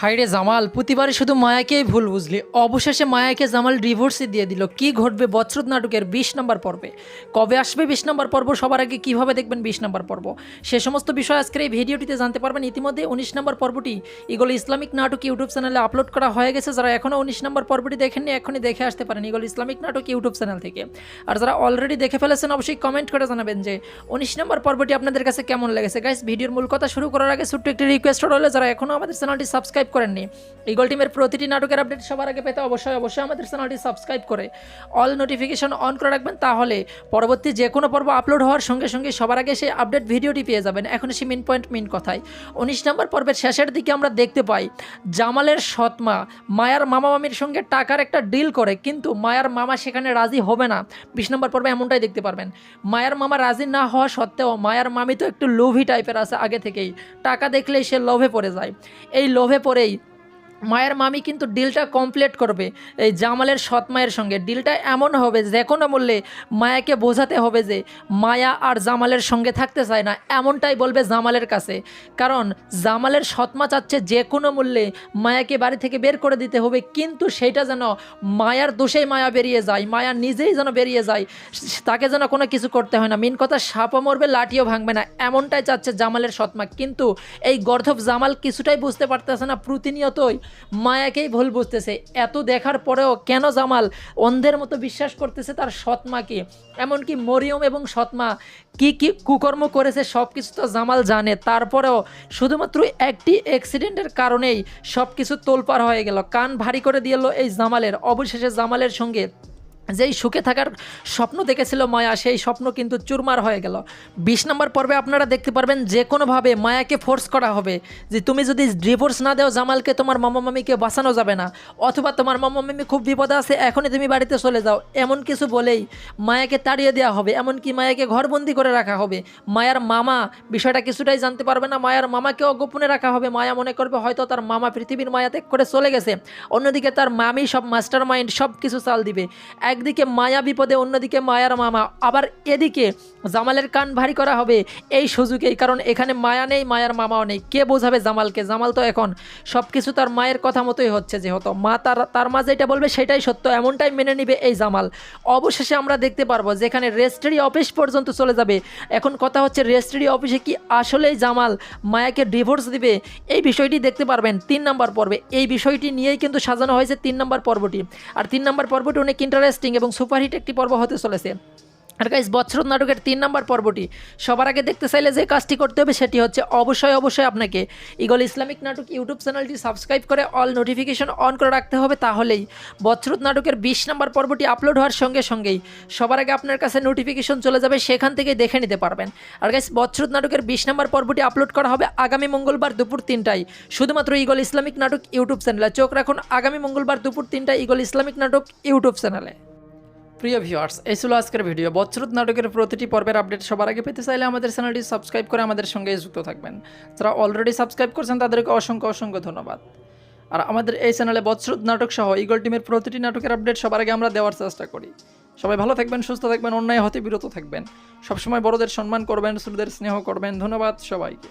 হাইরে জামাল, প্রতিবারে শুধু মায়াকেই ভুল বুঝলি। অবশেষে মায়াকে জামাল ডিভোর্সই দিয়ে দিল। কি ঘটবে বছরত নাটকের 20 নম্বর পর্বে? কবে আসবে 20 নম্বর পর্ব? সবার আগে কিভাবে দেখবেন 20 নম্বর পর্ব? সে সমস্ত বিষয় আজকের এই ভিডিওটিতে জানতে পারবেন। ইতিমধ্যে 19 নম্বর পর্বটি ইগল ইসলামিক নাটক ইউটিউব চ্যানেলে আপলোড করা হয়ে গেছে। যারা এখনও 19 নম্বর পর্বটি দেখেননি, এখনই দেখে আসতে পারেন ইগল ইসলামিক নাটক ইউটিউব চ্যানেল থেকে। আর যারা অলরেডি দেখে ফেলেছেন অবশ্যই কমেন্ট করে জানাবেন যে 19 নম্বর পর্বটি আপনাদের কাছে কেমন লেগেছে। গাইস, ভিডিওর মূল কথা শুরু করার আগে ছোট্ট একটি রিকোয়েস্ট রইল, যারা এখনও আমাদের চ্যানেলটি সাবস্ক্রাইব করেননি, ইগল টিমের প্রতিটি নাটকের আপডেট সবার আগে পেতে অবশ্যই আমাদের চ্যানেলটি সাবস্ক্রাইব করে অল নোটিফিকেশন অন করে রাখবেন। তাহলে পরবর্তী যে কোনো পর্ব আপলোড হওয়ার সঙ্গে সঙ্গে সবার আগে সেই আপডেট ভিডিওটি পেয়ে যাবেন। এখন সে মেন কথায় 19 নম্বর পর্বের শেষের দিকে আমরা দেখতে পাই জামালের সৎমা মায়ার মামা মামির সঙ্গে টাকার একটা ডিল করে, কিন্তু মায়ার মামা সেখানে রাজি হবে না। 20 নম্বর পর্বে এমনটাই দেখতে পারবেন। মায়ার মামা রাজি না হওয়া সত্ত্বেও মায়ার মামি তো একটু লোভী টাইপের আছে, আগে থেকেই টাকা দেখলেই সে লোভে পড়ে যায়। এই লোভে পড়েই মায়ের মামি কিন্তু ডিলটা কমপ্লিট করবে এই জামালের সৎ মায়ের সঙ্গে। ডিলটা এমন হবে যে কোনো মূল্যে মায়াকে বোঝাতে হবে যে মায়া আর জামালের সঙ্গে থাকতে চায় না, এমনটাই বলবে জামালের কাছে। কারণ জামালের সৎমা চাচ্ছে যে কোনো মূল্যে মায়াকে বাড়ি থেকে বের করে দিতে হবে, কিন্তু সেইটা যেন মায়ার দোষেই মায়া বেরিয়ে যায়, মায়া নিজেই যেন বেরিয়ে যায়, তাকে যেন কোনো কিছু করতে হয় না। মেন কথা, সাপও মরবে লাঠিও ভাঙবে না, এমনটাই চাচ্ছে জামালের সৎমা। কিন্তু এই গর্ধব জামাল কিছুটাই বুঝতে পারতেছে না, প্রতিনিয়তই মায়াকেই ভুল বুঝতেছে। এত দেখার পরেও কেন জামাল অন্ধের মতো বিশ্বাস করতেছে তার সৎমাকে? এমনকি মরিয়ম এবং সৎমা কি কি কুকর্ম করেছে সব কিছু তো জামাল জানে। তারপরেও শুধুমাত্র একটি অ্যাক্সিডেন্টের কারণেই সব কিছু তোলপাড় হয়ে গেল, কান ভারী করে দিল এই জামালের। অবশেষে জামালের সঙ্গে যেই সুখে থাকার স্বপ্ন দেখেছিল মায়া, সেই স্বপ্ন কিন্তু চুরমার হয়ে গেল। 20 নম্বর পর্বে আপনারা দেখতে পারবেন যে কোনোভাবে মায়াকে ফোর্স করা হবে যে তুমি যদি ডিভোর্স না দাও জামালকে, তোমার মামা মামিকে বাঁচানো যাবে না, অথবা তোমার মামা মামি খুব বিপদে আছে, এখনই তুমি বাড়িতে চলে যাও, এমন কিছু বলেই মায়াকে তাড়িয়ে দেওয়া হবে। এমনকি মায়াকে ঘরবন্দি করে রাখা হবে। মায়ার মামা বিষয়টা কিছুটাই জানতে পারবে না, মায়ার মামাকেও গোপনে রাখা হবে। মায়া মনে করবে হয়তো তার মামা পৃথিবীর মায়া ত্যাগ করে চলে গেছে। অন্যদিকে তার মামি সব মাস্টার মাইন্ড সব কিছু চাল দিবে। একদিকে মায়া বিপদে, অন্যদিকে মায়ার মামা। আবার এদিকে জামালের কান ভারী করা হবে এই সুযোগেই, কারণ এখানে মায়া নেই, মায়ার মামাও নেই। কে বোঝাবে জামালকে? জামাল তো এখন সব কিছু তার মায়ের কথা মতোই হচ্ছে, যেহেতু মা তার মা যেটা বলবে সেটাই সত্য, এমনটাই মেনে নিবে এই জামাল। অবশেষে আমরা দেখতে পারবো যেখানে রেজিস্ট্রি অফিস পর্যন্ত চলে যাবে। এখন কথা হচ্ছে রেজিস্ট্রি অফিসে কি আসলেই জামাল মায়াকে ডিভোর্স দিবে? এই বিষয়টি দেখতে পারবেন 3 নম্বর পর্বে। এই বিষয়টি নিয়েই কিন্তু সাজানো হয়েছে 3 নম্বর পর্বটি। আর 3 নম্বর পর্বটি অনেক ইন্টারেস্টিং এবং সুপারহিট একটি পর্ব হতে চলেছে। আর গাইস, বছরত নাটকের 3 নম্বর পর্বটি সবার আগে দেখতে চাইলে যে কাজটি করতে হবে সেটি হচ্ছে অবশ্যই আপনাকে ইগল ইসলামিক নাটক ইউটিউব চ্যানেলটি সাবস্ক্রাইব করে অল নোটিফিকেশন অন করে রাখতে হবে। তাহলেই বছরত নাটকের 20 নম্বর পর্বটি আপলোড হওয়ার সঙ্গে সঙ্গেই সবার আগে আপনার কাছে নোটিফিকেশন চলে যাবে, সেখান থেকে দেখে নিতে পারবেন। আর গাইস, বছরত নাটকের 20 নম্বর পর্বটি আপলোড করা হবে আগামী মঙ্গলবার দুপুর 3টায় শুধুমাত্র ইগল ইসলামিক নাটক ইউটিউব চ্যানেলে। চোখ রাখুন আগামী মঙ্গলবার দুপুর 3টায় ইগল ইসলামিক নাটক ইউটিউব চ্যানেলে। প্রিয় ভিউয়ার্স, এই ছিল আজকের ভিডিও। বছরত নাটকের প্রতিটি পর্বের আপডেট সবার আগে পেতে চাইলে আমাদের চ্যানেলটি সাবস্ক্রাইব করে আমাদের সঙ্গে যুক্ত থাকবেন। যারা অলরেডি সাবস্ক্রাইব করছেন তাদেরকে অসংখ্য ধন্যবাদ। আর আমাদের এই চ্যানেলে বছরত নাটক সহ ইগল টিমের প্রতিটি নাটকের আপডেট সবার আগে আমরা দেওয়ার চেষ্টা করি। সবাই ভালো থাকবেন, সুস্থ থাকবেন, অন্যায় হতে বিরত থাকবেন, সবসময় বড়দের সম্মান করবেন, ছোটদের স্নেহ করবেন। ধন্যবাদ সবাইকে।